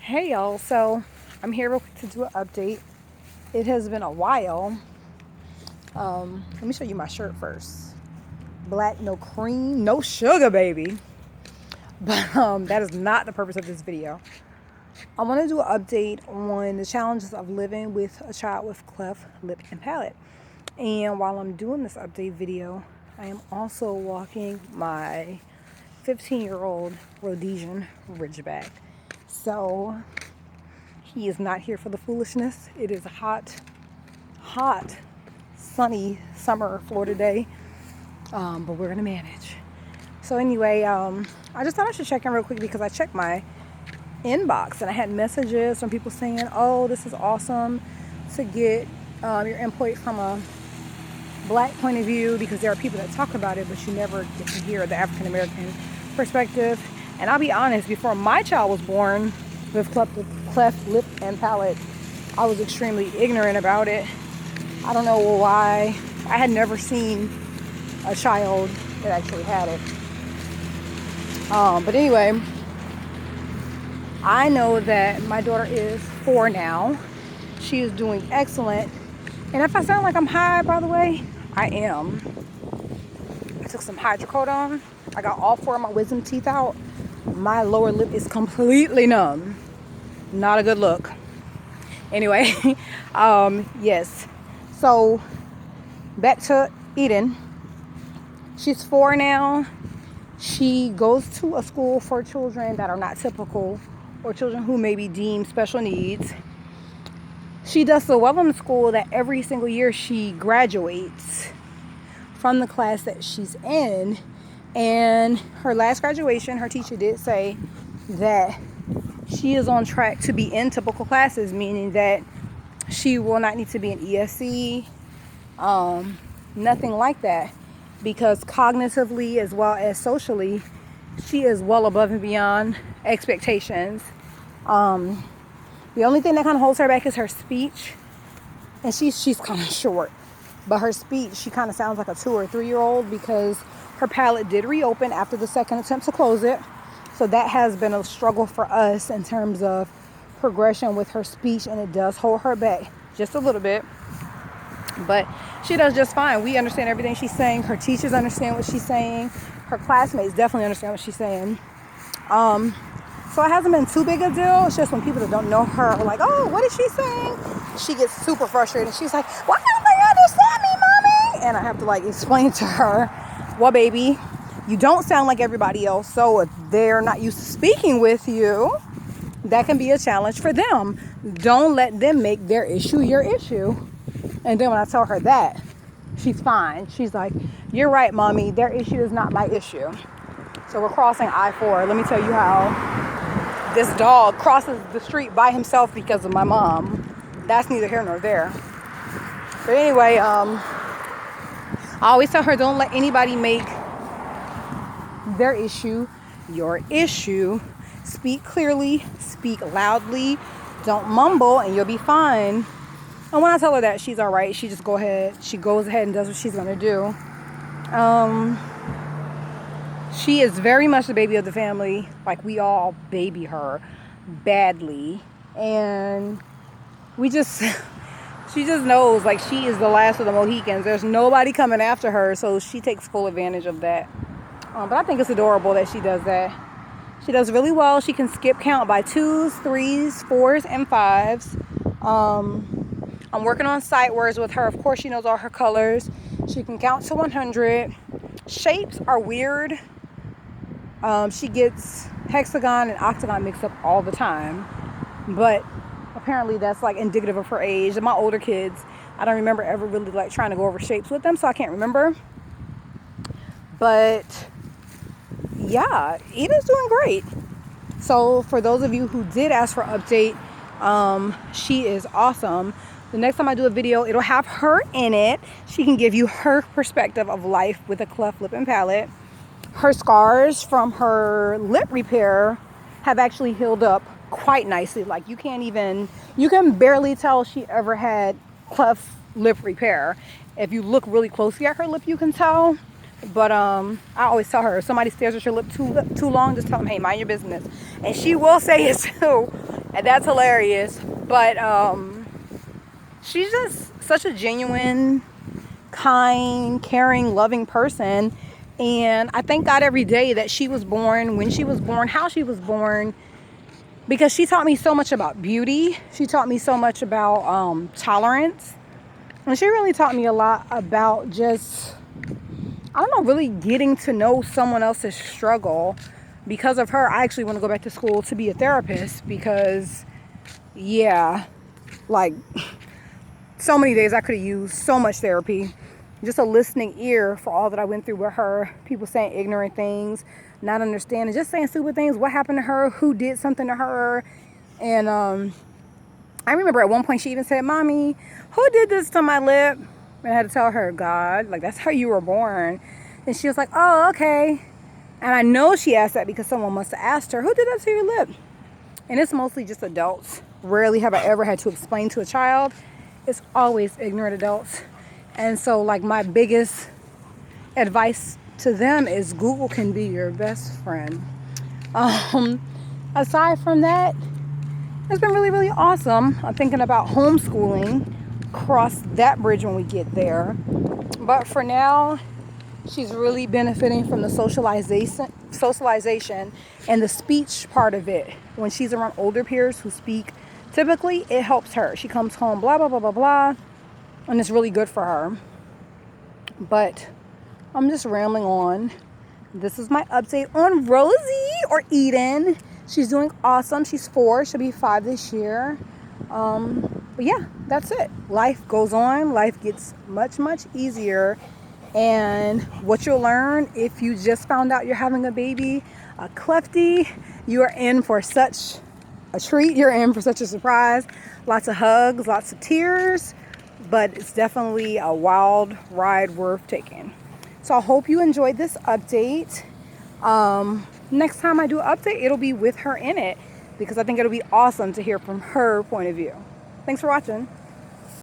Hey y'all, so I'm here real quick to do an update. It has been a while. Let me show you my shirt first. Black, no cream, no sugar, baby. But that is not the purpose of this video. I want to do an update on the challenges of living with a child with cleft lip and palate. And while I'm doing this update video, I am also walking my 15-year-old Rhodesian Ridgeback. So he is not here for the foolishness. It is a hot, sunny summer Florida day, but we're gonna manage. So anyway, I just thought I should check in real quick because I checked my inbox and I had messages from people saying, "Oh, this is awesome to get your input from a Black point of view," because there are people that talk about it, but you never get to hear the African American perspective. And I'll be honest, before my child was born with cleft lip and palate, I was extremely ignorant about it. I don't know why. I had never seen a child that actually had it. But anyway, I know that my daughter is 4 now. She is doing excellent. And if I sound like I'm high, by the way, I am. I took some hydrocodone. I got all 4 of my wisdom teeth out. My lower lip is completely numb. Not a good look. Anyway, yes. So back to Eden. She's 4 now. She goes to a school for children that are not typical or children who may be deemed special needs. She does so well in the school that every single year she graduates from the class that she's in. And her last graduation, her teacher did say that she is on track to be in typical classes, meaning that she will not need to be in ESC, nothing like that, because cognitively as well as socially, she is well above and beyond expectations. The only thing that kind of holds her back is her speech, and she's kind of short, but her speech, she kind of sounds like a 2 or 3-year-old because her palate did reopen after the second attempt to close it. So that has been a struggle for us in terms of progression with her speech, and it does hold her back just a little bit. But she does just fine. We understand everything she's saying. Her teachers understand what she's saying. Her classmates definitely understand what she's saying. So it hasn't been too big a deal. It's just when people that don't know her are like, "Oh, what is she saying?" She gets super frustrated. She's like, "Why don't they understand me, mommy?" And I have to explain to her, "Well, baby, you don't sound like everybody else. So if they're not used to speaking with you, that can be a challenge for them. Don't let them make their issue your issue." And then when I tell her that, she's fine. She's like, "You're right, mommy. Their issue is not my issue." So we're crossing I-4. Let me tell you how this dog crosses the street by himself because of my mom. That's neither here nor there. But anyway, I always tell her, don't let anybody make their issue your issue. Speak clearly, speak loudly, don't mumble, and you'll be fine. And when I tell her that, she's all right. She goes ahead and does what she's gonna do. She is very much the baby of the family. Like, we all baby her badly, and she just knows, like, she is the last of the Mohicans. There's nobody coming after her, so she takes full advantage of that. But I think it's adorable that she does that. She does really well. She can skip count by 2s, 3s, 4s, and 5s. I'm working on sight words with her. Of course, she knows all her colors. She can count to 100. Shapes are weird. She gets hexagon and octagon mixed up all the time. But apparently that's indicative of her age. And my older kids, I don't remember ever really trying to go over shapes with them, so I can't remember. But yeah, Eda's doing great. So for those of you who did ask for an update, she is awesome. The next time I do a video, it'll have her in it. She can give you her perspective of life with a cleft lip and palate. Her scars from her lip repair have actually healed up quite nicely. You can barely tell she ever had cleft lip repair. If you look really closely at her lip, you can tell. But I always tell her, if somebody stares at your lip too long, just tell them, "Hey, mind your business." And she will say it too. And that's hilarious. But she's just such a genuine, kind, caring, loving person. And I thank God every day that she was born, when she was born, how she was born, because she taught me so much about beauty. She taught me so much about tolerance. And she really taught me a lot about just, I don't know, really getting to know someone else's struggle. Because of her, I actually want to go back to school to be a therapist because, yeah, like, so many days I could have used so much therapy. Just a listening ear for all that I went through with her. People saying ignorant things, not understanding, just saying stupid things. What happened to her? Who did something to her? And I remember at one point she even said, "Mommy, who did this to my lip?" And I had to tell her, "God, like that's how you were born." And she was like, "Oh, okay." And I know she asked that because someone must have asked her, "Who did that to your lip?" And it's mostly just adults. Rarely have I ever had to explain to a child. It's always ignorant adults. And so, like, my biggest advice to them is Google can be your best friend. Aside from that, it's been really, really awesome. I'm thinking about homeschooling. Cross that bridge when we get there. But for now, she's really benefiting from the socialization and the speech part of it. When she's around older peers who speak, typically it helps her. She comes home, blah, blah, blah, blah, blah. And it's really good for her. But I'm just rambling on. This is my update on Rosie, or Eden. She's doing awesome. She's 4. She'll be 5 this year. But yeah, that's it. Life goes on. Life gets much, much easier. And what you'll learn if you just found out you're having a baby, a Clefty, you are in for such a treat. You're in for such a surprise. Lots of hugs, lots of tears. But it's definitely a wild ride worth taking. So I hope you enjoyed this update. Next time I do an update, it'll be with her in it because I think it'll be awesome to hear from her point of view. Thanks for watching.